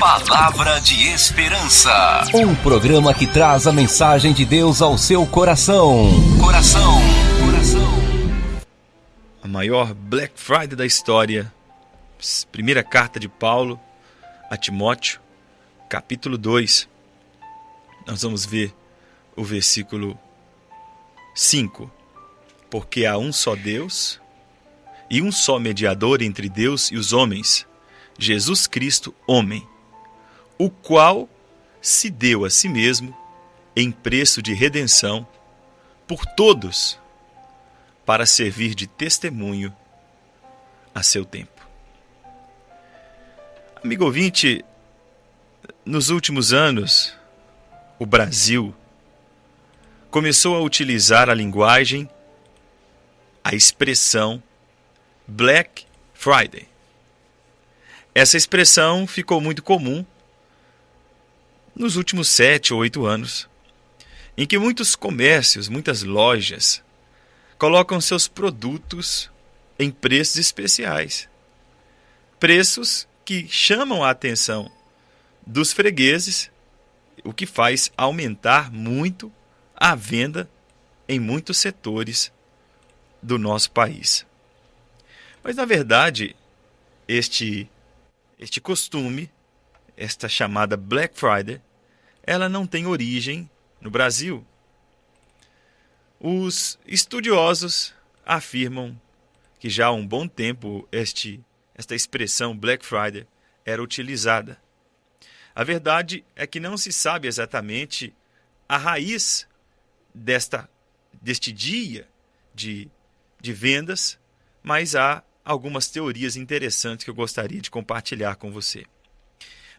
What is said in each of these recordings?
Palavra de Esperança. Um programa que traz a mensagem de Deus ao seu coração. Coração. A maior Black Friday da história. Primeira carta de Paulo a Timóteo, capítulo 2. Nós vamos ver o versículo 5. Porque há um só Deus e um só mediador entre Deus e os homens, Jesus Cristo, homem, o qual se deu a si mesmo em preço de redenção por todos, para servir de testemunho a seu tempo. Amigo ouvinte, nos últimos anos, o Brasil começou a utilizar a linguagem, a expressão Black Friday. Essa expressão ficou muito comum nos últimos 7 ou 8 anos, em que muitos comércios, muitas lojas, colocam seus produtos em preços especiais. Preços que chamam a atenção dos fregueses, o que faz aumentar muito a venda em muitos setores do nosso país. Mas, na verdade, este costume, esta chamada Black Friday, ela não tem origem no Brasil. Os estudiosos afirmam que já há um bom tempo esta expressão Black Friday era utilizada. A verdade é que não se sabe exatamente a raiz deste dia de vendas, mas há algumas teorias interessantes que eu gostaria de compartilhar com você.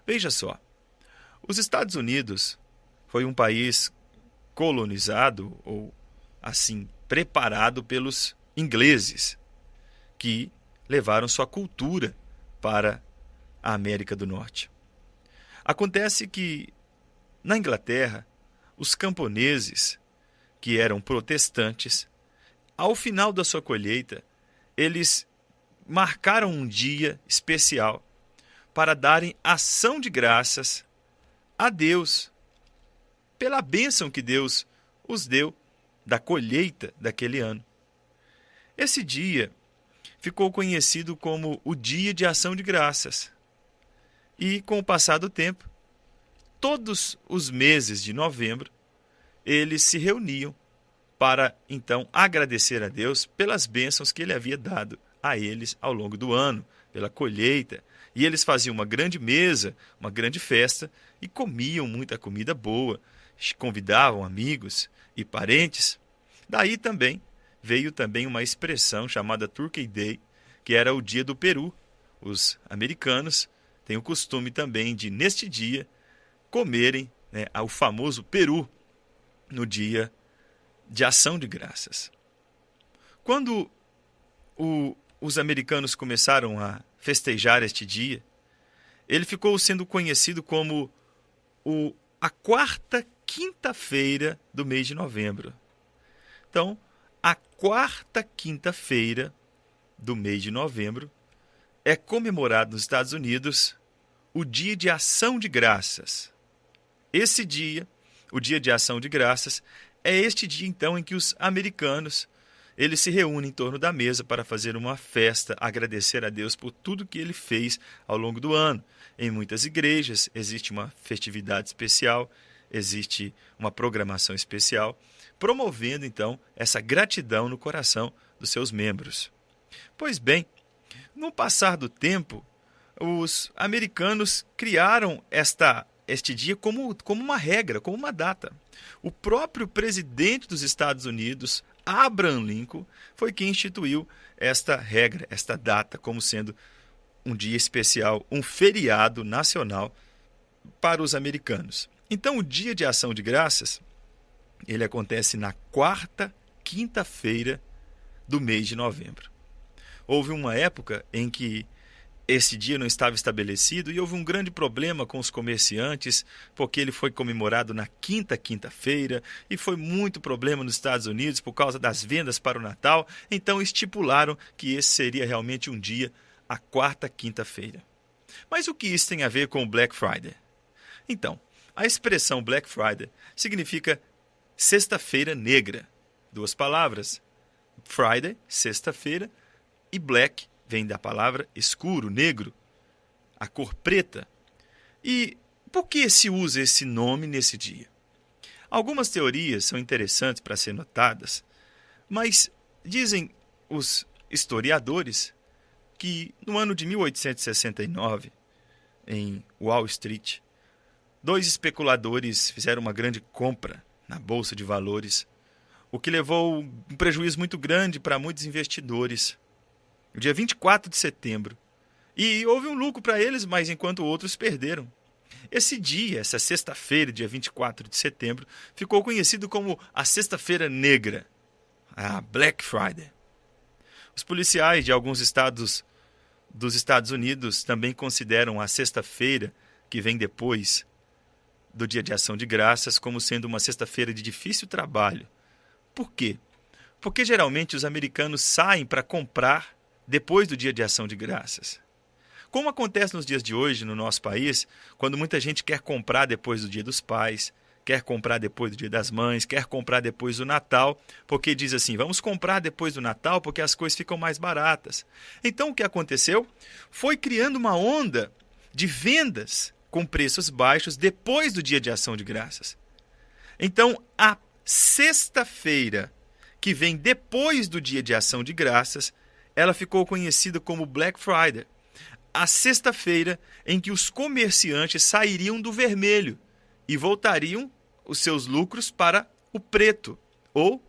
Veja só, os Estados Unidos foi um país colonizado, ou assim, preparado pelos ingleses, que levaram sua cultura para a América do Norte. Acontece que, na Inglaterra, os camponeses, que eram protestantes, ao final da sua colheita, eles marcaram um dia especial para darem ação de graças a Deus pela bênção que Deus os deu da colheita daquele ano. Esse dia ficou conhecido como o Dia de Ação de Graças. E, com o passar do tempo, todos os meses de novembro, eles se reuniam para, então, agradecer a Deus pelas bênçãos que Ele havia dado a eles ao longo do ano, pela colheita. E eles faziam uma grande mesa, uma grande festa, e comiam muita comida boa, convidavam amigos e parentes. Daí também veio uma expressão chamada Turkey Day, que era o dia do peru. Os americanos têm o costume também de, neste dia, comerem o famoso peru no dia de ação de graças. Quando os americanos começaram a festejar este dia, ele ficou sendo conhecido como a quarta quinta-feira do mês de novembro. Então, a quarta quinta-feira do mês de novembro é comemorado nos Estados Unidos o Dia de Ação de Graças. Esse dia, o Dia de Ação de Graças, é este dia, então, em que os americanos eles se reúnem em torno da mesa para fazer uma festa, agradecer a Deus por tudo que Ele fez ao longo do ano. Em muitas igrejas existe uma festividade especial, existe uma programação especial, promovendo, então, essa gratidão no coração dos seus membros. Pois bem, no passar do tempo, os americanos criaram este dia como uma regra, como uma data. O próprio presidente dos Estados Unidos, Abraham Lincoln, foi quem instituiu esta regra, esta data, como sendo um dia especial, um feriado nacional para os americanos. Então, o Dia de Ação de Graças, ele acontece na quarta quinta-feira do mês de novembro. Houve uma época em que esse dia não estava estabelecido e houve um grande problema com os comerciantes, porque ele foi comemorado na quinta-feira e foi muito problema nos Estados Unidos por causa das vendas para o Natal. Então estipularam que esse seria realmente um dia, a quarta quinta-feira. Mas o que isso tem a ver com o Black Friday? Então, a expressão Black Friday significa sexta-feira negra. Duas palavras. Friday, sexta-feira, e black vem da palavra escuro, negro, a cor preta. E por que se usa esse nome nesse dia? Algumas teorias são interessantes para ser notadas, mas dizem os historiadores que no ano de 1869, em Wall Street, dois especuladores fizeram uma grande compra na Bolsa de Valores, o que levou um prejuízo muito grande para muitos investidores. No dia 24 de setembro. E houve um lucro para eles, mas enquanto outros perderam. Esse dia, essa sexta-feira, dia 24 de setembro, ficou conhecido como a Sexta-feira Negra, a Black Friday. Os policiais de alguns estados dos Estados Unidos também consideram a sexta-feira, que vem depois do Dia de Ação de Graças, como sendo uma sexta-feira de difícil trabalho. Por quê? Porque geralmente os americanos saem para comprar depois do Dia de Ação de Graças. Como acontece nos dias de hoje no nosso país, quando muita gente quer comprar depois do Dia dos Pais, quer comprar depois do Dia das Mães, quer comprar depois do Natal, porque diz assim, vamos comprar depois do Natal porque as coisas ficam mais baratas. Então o que aconteceu? Foi criando uma onda de vendas com preços baixos depois do Dia de Ação de Graças. Então a sexta-feira, que vem depois do Dia de Ação de Graças, ela ficou conhecida como Black Friday. A sexta-feira em que os comerciantes sairiam do vermelho e voltariam os seus lucros para o preto. Ou,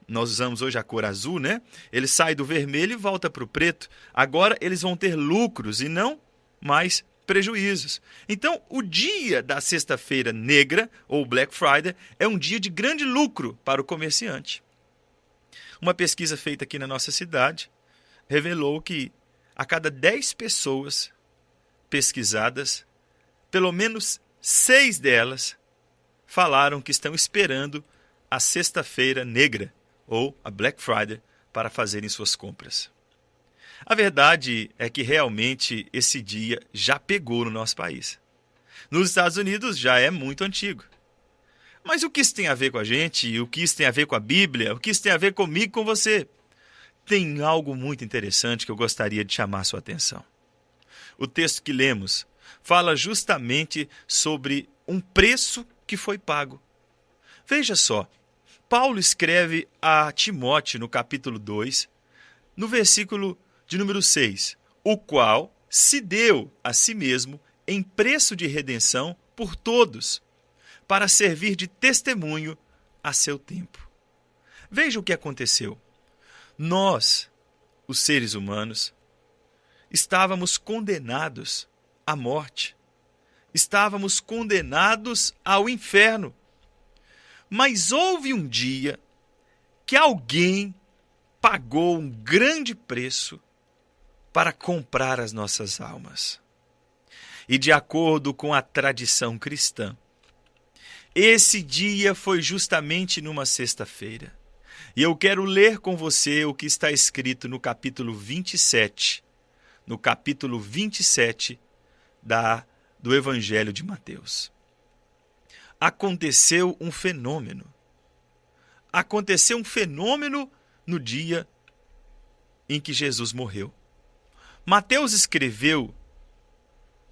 nós usamos hoje a cor azul, né? Ele sai do vermelho e volta para o preto. Agora eles vão ter lucros e não mais prejuízos. Então, o dia da sexta-feira negra, ou Black Friday, é um dia de grande lucro para o comerciante. Uma pesquisa feita aqui na nossa cidade revelou que a cada 10 pessoas pesquisadas, pelo menos 6 delas falaram que estão esperando a sexta-feira negra, ou a Black Friday, para fazerem suas compras. A verdade é que realmente esse dia já pegou no nosso país. Nos Estados Unidos já é muito antigo. Mas o que isso tem a ver com a gente? O que isso tem a ver com a Bíblia? O que isso tem a ver comigo e com você? Tem algo muito interessante que eu gostaria de chamar a sua atenção. O texto que lemos fala justamente sobre um preço que foi pago. Veja só, Paulo escreve a Timóteo no capítulo 2, no versículo de número 6, o qual se deu a si mesmo em preço de redenção por todos, para servir de testemunho a seu tempo. Veja o que aconteceu. Nós, os seres humanos, estávamos condenados à morte. Estávamos condenados ao inferno. Mas houve um dia que alguém pagou um grande preço para comprar as nossas almas. E de acordo com a tradição cristã, esse dia foi justamente numa sexta-feira. E eu quero ler com você o que está escrito no capítulo 27. No capítulo 27 do Evangelho de Mateus. Aconteceu um fenômeno. Aconteceu um fenômeno no dia em que Jesus morreu. Mateus escreveu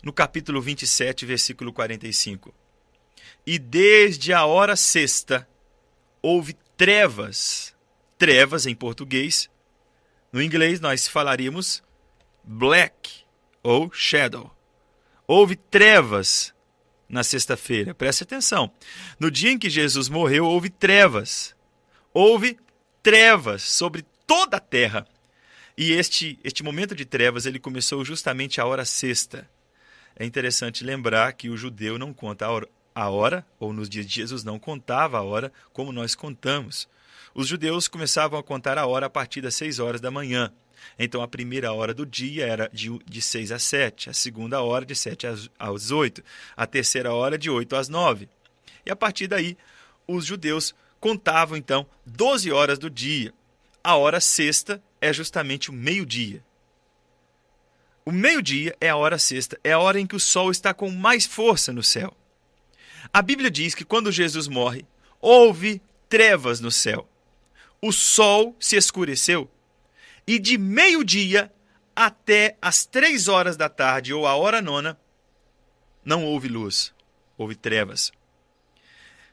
no capítulo 27, versículo 45. E desde a hora sexta houve trevas. Trevas em português. No inglês nós falaríamos black ou shadow. Houve trevas na sexta-feira. Preste atenção. No dia em que Jesus morreu, houve trevas. Houve trevas sobre toda a terra. E este momento de trevas ele começou justamente à hora sexta. É interessante lembrar que o judeu não conta a hora, ou nos dias de Jesus não contava a hora como nós contamos. Os judeus começavam a contar a hora a partir das 6 horas da manhã. Então a primeira hora do dia era de 6 às 7, a segunda hora de 7 às 8, a terceira hora de 8 às 9. E a partir daí, os judeus contavam então 12 horas do dia. A hora sexta é justamente o meio-dia. O meio-dia é a hora sexta, é a hora em que o sol está com mais força no céu. A Bíblia diz que quando Jesus morre, houve trevas no céu. O sol se escureceu e de meio-dia até as 3 horas da tarde, ou a hora nona, não houve luz, houve trevas.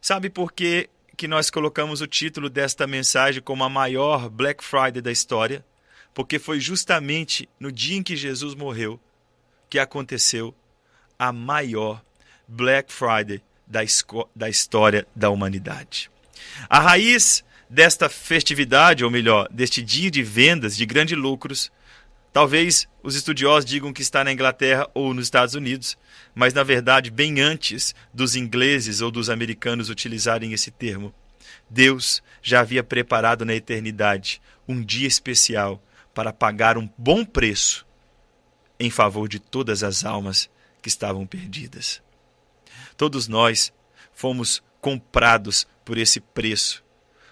Sabe por que nós colocamos o título desta mensagem como a maior Black Friday da história? Porque foi justamente no dia em que Jesus morreu que aconteceu a maior Black Friday da história da humanidade. A raiz desta festividade, ou melhor, deste dia de vendas, de grandes lucros, talvez os estudiosos digam que está na Inglaterra ou nos Estados Unidos, mas na verdade, bem antes dos ingleses ou dos americanos utilizarem esse termo, Deus já havia preparado na eternidade um dia especial para pagar um bom preço em favor de todas as almas que estavam perdidas. Todos nós fomos comprados por esse preço.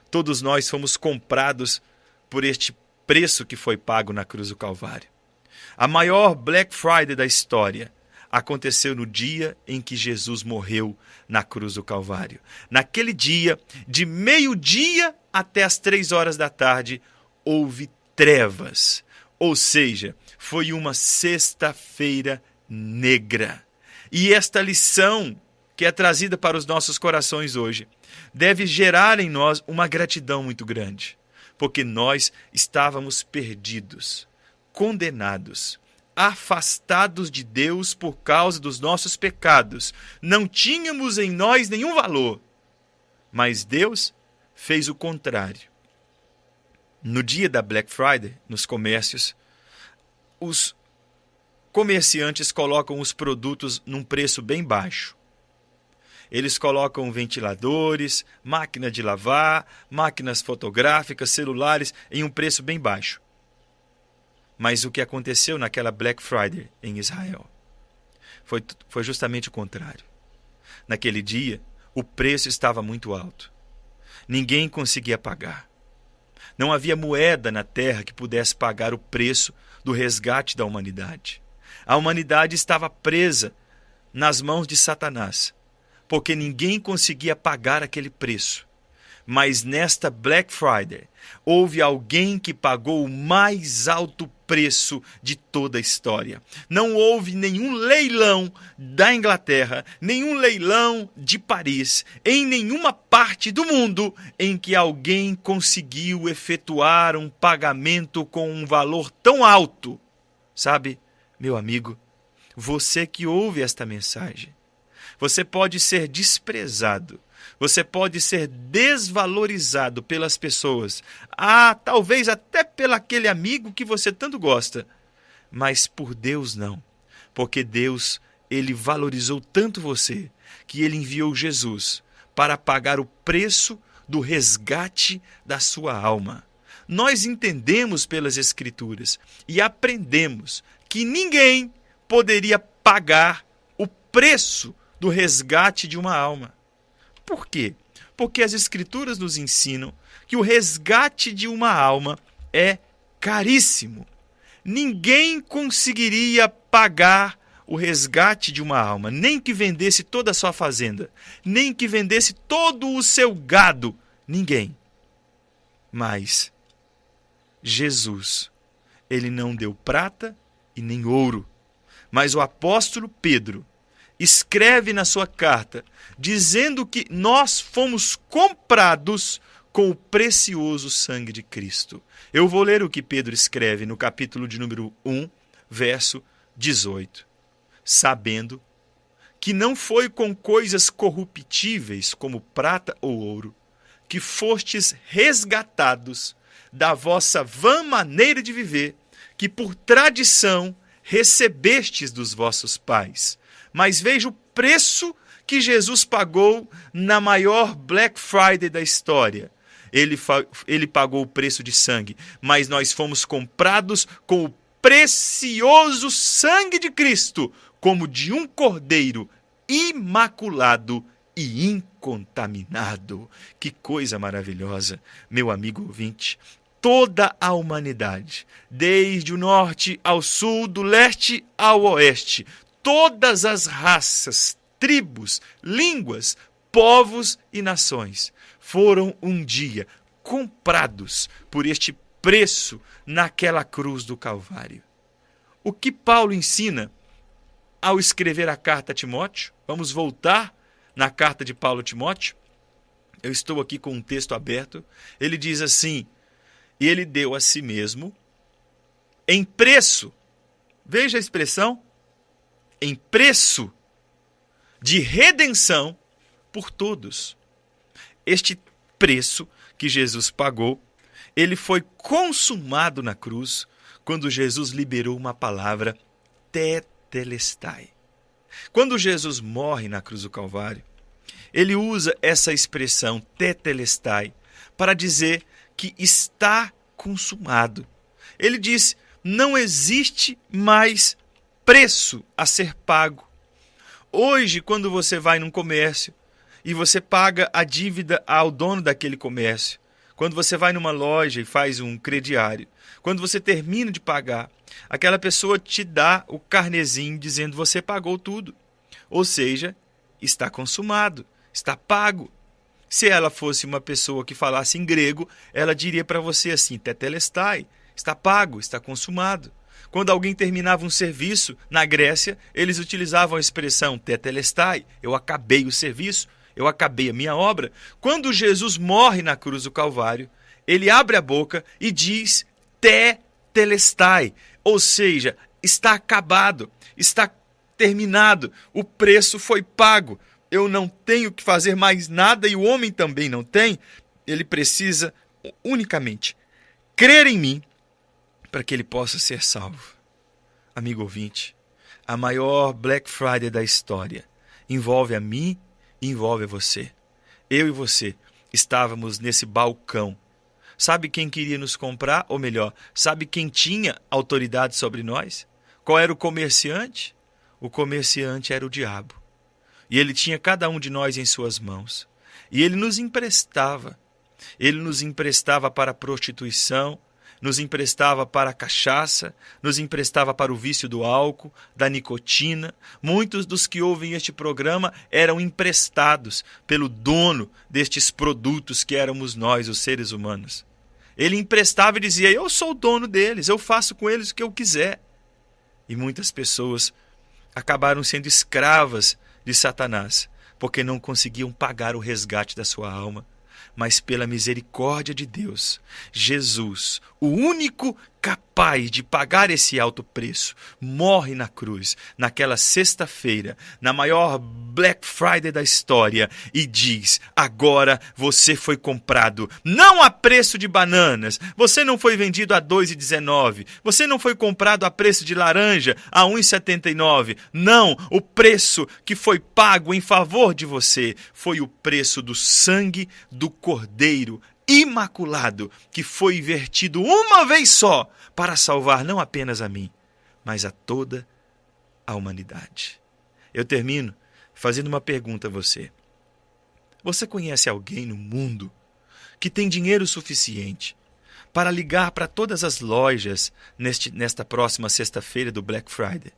Todos nós fomos comprados por este preço que foi pago na cruz do Calvário. A maior Black Friday da história aconteceu no dia em que Jesus morreu na cruz do Calvário. Naquele dia, de meio-dia até as 3 horas da tarde, houve trevas. Ou seja, foi uma sexta-feira negra. E esta lição que é trazida para os nossos corações hoje deve gerar em nós uma gratidão muito grande, porque nós estávamos perdidos, condenados, afastados de Deus por causa dos nossos pecados. Não tínhamos em nós nenhum valor, mas Deus fez o contrário. No dia da Black Friday, nos comércios, os comerciantes colocam os produtos num preço bem baixo. Eles colocam ventiladores, máquina de lavar, máquinas fotográficas, celulares em um preço bem baixo. Mas o que aconteceu naquela Black Friday em Israel foi justamente o contrário. Naquele dia, o preço estava muito alto. Ninguém conseguia pagar. Não havia moeda na terra que pudesse pagar o preço do resgate da humanidade. A humanidade estava presa nas mãos de Satanás, porque ninguém conseguia pagar aquele preço. Mas nesta Black Friday, houve alguém que pagou o mais alto preço de toda a história. Não houve nenhum leilão da Inglaterra, nenhum leilão de Paris, em nenhuma parte do mundo em que alguém conseguiu efetuar um pagamento com um valor tão alto. Sabe, meu amigo, você que ouve esta mensagem, você pode ser desprezado, você pode ser desvalorizado pelas pessoas, talvez até pelo aquele amigo que você tanto gosta, mas por Deus não, porque Deus, Ele valorizou tanto você, que Ele enviou Jesus para pagar o preço do resgate da sua alma. Nós entendemos pelas Escrituras e aprendemos que ninguém poderia pagar o preço do resgate de uma alma. Por quê? Porque as Escrituras nos ensinam que o resgate de uma alma é caríssimo. Ninguém conseguiria pagar o resgate de uma alma, nem que vendesse toda a sua fazenda, nem que vendesse todo o seu gado, ninguém. Mas Jesus, Ele não deu prata e nem ouro, mas o apóstolo Pedro escreve na sua carta, dizendo que nós fomos comprados com o precioso sangue de Cristo. Eu vou ler o que Pedro escreve no capítulo de número 1, verso 18. Sabendo que não foi com coisas corruptíveis, como prata ou ouro, que fostes resgatados da vossa vã maneira de viver, que por tradição recebestes dos vossos pais. Mas veja o preço que Jesus pagou na maior Black Friday da história. Ele pagou o preço de sangue, mas nós fomos comprados com o precioso sangue de Cristo, como de um cordeiro imaculado e incontaminado. Que coisa maravilhosa, meu amigo ouvinte. toda a humanidade, desde o norte ao sul, do leste ao oeste, todas as raças, tribos, línguas, povos e nações foram um dia comprados por este preço naquela cruz do Calvário. O que Paulo ensina ao escrever a carta a Timóteo? Vamos voltar na carta de Paulo a Timóteo. Eu estou aqui com um texto aberto. Ele diz assim: e ele deu a si mesmo em preço, veja a expressão, em preço de redenção por todos. Este preço que Jesus pagou, ele foi consumado na cruz, quando Jesus liberou uma palavra, tetelestai. Quando Jesus morre na cruz do Calvário, ele usa essa expressão tetelestai para dizer que está consumado. Ele diz, não existe mais preço a ser pago. Hoje, quando você vai num comércio e você paga a dívida ao dono daquele comércio, quando você vai numa loja e faz um crediário, quando você termina de pagar, aquela pessoa te dá o carnezinho dizendo que você pagou tudo. Ou seja, está consumado, está pago. Se ela fosse uma pessoa que falasse em grego, ela diria para você assim, tetelestai, está pago, está consumado. Quando alguém terminava um serviço na Grécia, eles utilizavam a expressão tetelestai, eu acabei o serviço, eu acabei a minha obra. Quando Jesus morre na cruz do Calvário, ele abre a boca e diz tetelestai, ou seja, está acabado, está terminado, o preço foi pago. Eu não tenho que fazer mais nada e o homem também não tem. Ele precisa unicamente crer em mim para que ele possa ser salvo. Amigo ouvinte, a maior Black Friday da história envolve a mim e envolve a você. Eu e você estávamos nesse balcão. Sabe quem queria nos comprar? Ou melhor, sabe quem tinha autoridade sobre nós? Qual era o comerciante? O comerciante era o diabo. E ele tinha cada um de nós em suas mãos. E ele nos emprestava. Ele nos emprestava para a prostituição, nos emprestava para a cachaça, nos emprestava para o vício do álcool, da nicotina. Muitos dos que ouvem este programa eram emprestados pelo dono destes produtos que éramos nós, os seres humanos. Ele emprestava e dizia, eu sou o dono deles, eu faço com eles o que eu quiser. E muitas pessoas acabaram sendo escravas de Satanás, porque não conseguiam pagar o resgate da sua alma. Mas pela misericórdia de Deus, Jesus, o único capaz de pagar esse alto preço, morre na cruz, naquela sexta-feira, na maior Black Friday da história, e diz, agora você foi comprado, não a preço de bananas, você não foi vendido a 2,19, você não foi comprado a preço de laranja, a 1,79, não, o preço que foi pago em favor de você, foi o preço do sangue do Cordeiro imaculado, que foi vertido uma vez só para salvar não apenas a mim, mas a toda a humanidade. Eu termino fazendo uma pergunta a você. Você conhece alguém no mundo que tem dinheiro suficiente para ligar para todas as lojas nesta próxima sexta-feira do Black Friday?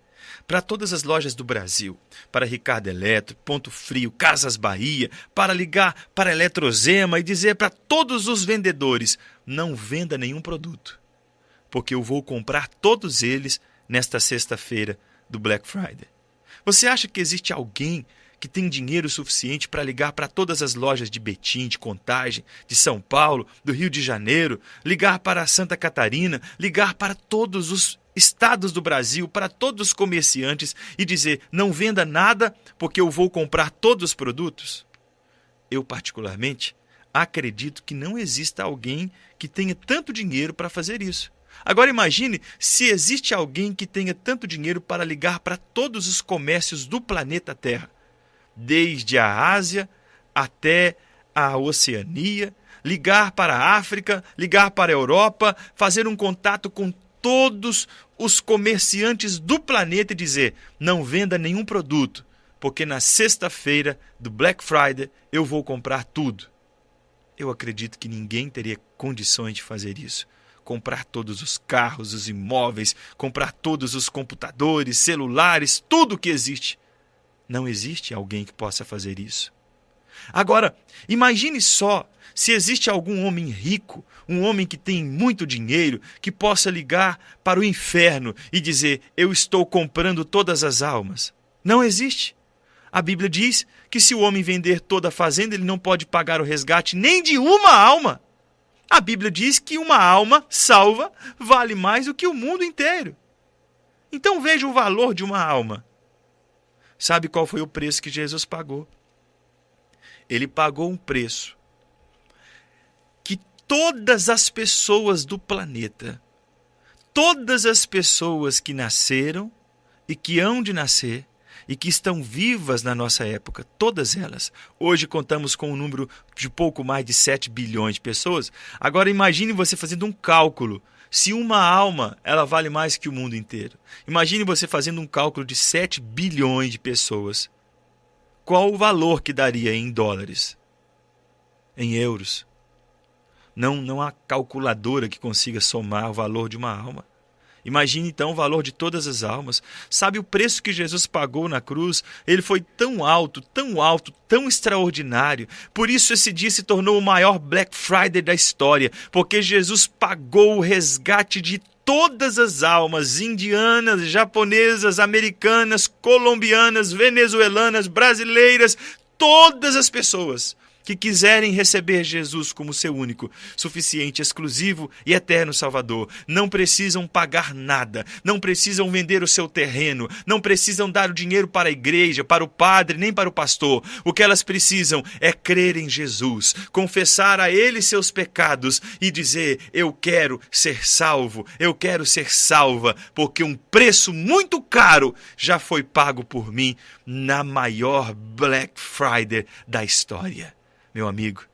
Para todas as lojas do Brasil, para Ricardo Eletro, Ponto Frio, Casas Bahia, para ligar para Eletrozema e dizer para todos os vendedores, não venda nenhum produto, porque eu vou comprar todos eles nesta sexta-feira do Black Friday. Você acha que existe alguém que tem dinheiro suficiente para ligar para todas as lojas de Betim, de Contagem, de São Paulo, do Rio de Janeiro, ligar para Santa Catarina, ligar para todos os estados do Brasil, para todos os comerciantes e dizer, não venda nada porque eu vou comprar todos os produtos? Eu, particularmente, acredito que não exista alguém que tenha tanto dinheiro para fazer isso. Agora imagine se existe alguém que tenha tanto dinheiro para ligar para todos os comércios do planeta Terra, desde a Ásia até a Oceania, ligar para a África, ligar para a Europa, fazer um contato com todos os comerciantes do planeta e dizer, não venda nenhum produto, porque na sexta-feira do Black Friday eu vou comprar tudo. Eu acredito que ninguém teria condições de fazer isso, comprar todos os carros, os imóveis, comprar todos os computadores, celulares, tudo que existe. Não existe alguém que possa fazer isso. Agora, imagine só se existe algum homem rico, um homem que tem muito dinheiro, que possa ligar para o inferno e dizer: eu estou comprando todas as almas. Não existe. A Bíblia diz que se o homem vender toda a fazenda, ele não pode pagar o resgate nem de uma alma. A Bíblia diz que uma alma salva vale mais do que o mundo inteiro. Então veja o valor de uma alma. Sabe qual foi o preço que Jesus pagou? Ele pagou um preço que todas as pessoas do planeta, todas as pessoas que nasceram e que hão de nascer e que estão vivas na nossa época, todas elas. Hoje contamos com um número de pouco mais de 7 bilhões de pessoas. Agora imagine você fazendo um cálculo. Se uma alma, ela vale mais que o mundo inteiro. Imagine você fazendo um cálculo de 7 bilhões de pessoas. Qual o valor que daria em dólares? Em euros? Não há calculadora que consiga somar o valor de uma alma. Imagine então o valor de todas as almas. Sabe o preço que Jesus pagou na cruz? Ele foi tão alto, tão extraordinário. Por isso esse dia se tornou o maior Black Friday da história. Porque Jesus pagou o resgate de todas as almas, indianas, japonesas, americanas, colombianas, venezuelanas, brasileiras, todas as pessoas que quiserem receber Jesus como seu único, suficiente, exclusivo e eterno Salvador. Não precisam pagar nada, não precisam vender o seu terreno, não precisam dar o dinheiro para a igreja, para o padre, nem para o pastor. O que elas precisam é crer em Jesus, confessar a Ele seus pecados e dizer: eu quero ser salvo, eu quero ser salva, porque um preço muito caro já foi pago por mim na maior Black Friday da história. Meu amigo,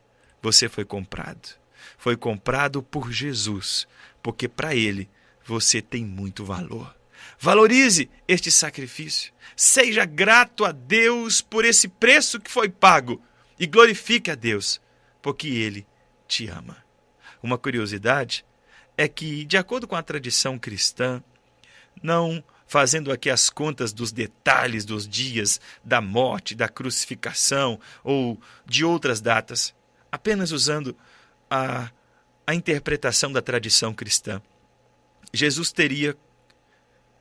você foi comprado. Foi comprado por Jesus, porque para Ele você tem muito valor. Valorize este sacrifício. Seja grato a Deus por esse preço que foi pago e glorifique a Deus, porque Ele te ama. Uma curiosidade é que, de acordo com a tradição cristã, não fazendo aqui as contas dos detalhes dos dias da morte, da crucificação ou de outras datas, apenas usando a interpretação da tradição cristã, Jesus teria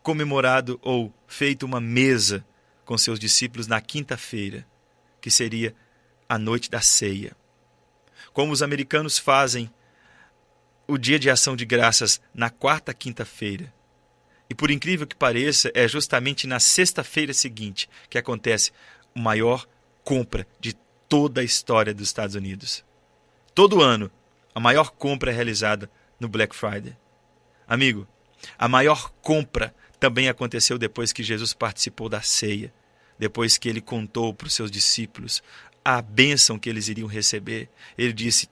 comemorado ou feito uma mesa com seus discípulos na quinta-feira, que seria a noite da ceia. Como os americanos fazem o dia de ação de graças na quarta quinta-feira. E por incrível que pareça, é justamente na sexta-feira seguinte que acontece a maior compra de toda a história dos Estados Unidos. Todo ano, a maior compra é realizada no Black Friday. Amigo, a maior compra também aconteceu depois que Jesus participou da ceia, depois que ele contou para os seus discípulos a bênção que eles iriam receber. Ele disse: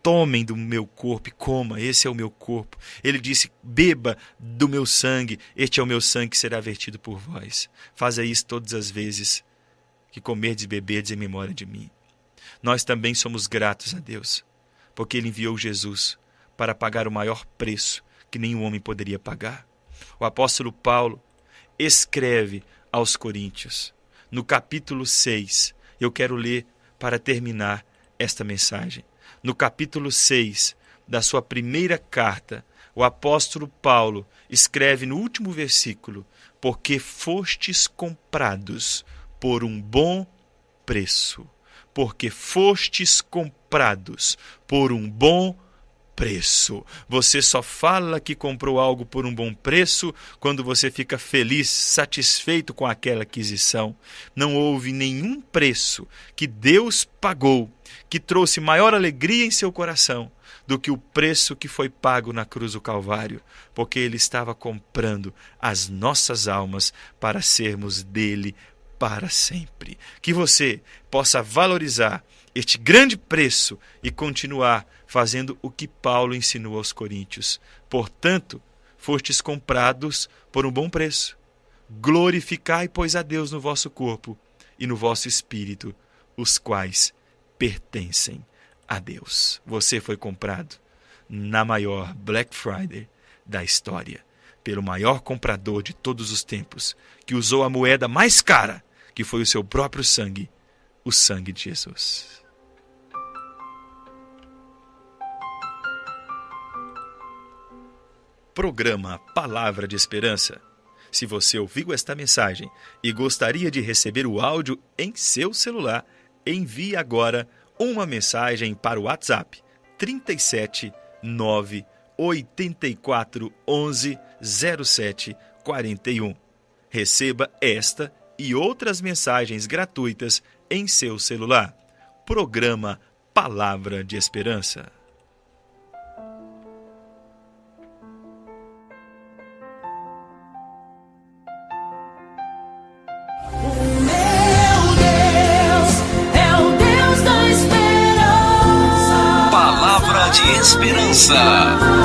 tomem do meu corpo e coma, esse é o meu corpo. Ele disse: beba do meu sangue, este é o meu sangue que será vertido por vós. Faça isso todas as vezes que comerdes e beberdes em memória de mim. Nós também somos gratos a Deus, porque Ele enviou Jesus para pagar o maior preço que nenhum homem poderia pagar. O apóstolo Paulo escreve aos Coríntios, no capítulo 6, eu quero ler para terminar esta mensagem. No capítulo 6 da sua primeira carta, o apóstolo Paulo escreve no último versículo: porque fostes comprados por um bom preço. Porque fostes comprados por um bom preço. Você só fala que comprou algo por um bom preço quando você fica feliz, satisfeito com aquela aquisição. Não houve nenhum preço que Deus pagou que trouxe maior alegria em seu coração do que o preço que foi pago na cruz do Calvário, porque Ele estava comprando as nossas almas para sermos dele para sempre. Que você possa valorizar este grande preço e continuar fazendo o que Paulo ensinou aos Coríntios. Portanto, fostes comprados por um bom preço. Glorificai, pois, a Deus no vosso corpo e no vosso espírito, os quais pertencem a Deus. Você foi comprado. na maior Black Friday da história, pelo maior comprador de todos os tempos, que usou a moeda mais cara, que foi o seu próprio sangue, o sangue de Jesus. Programa Palavra de Esperança. Se você ouviu esta mensagem e gostaria de receber o áudio em seu celular, envie agora uma mensagem para o WhatsApp 37 9 84 11 07 41. Receba esta e outras mensagens gratuitas em seu celular. Programa Palavra de Esperança. Palavra de Esperança.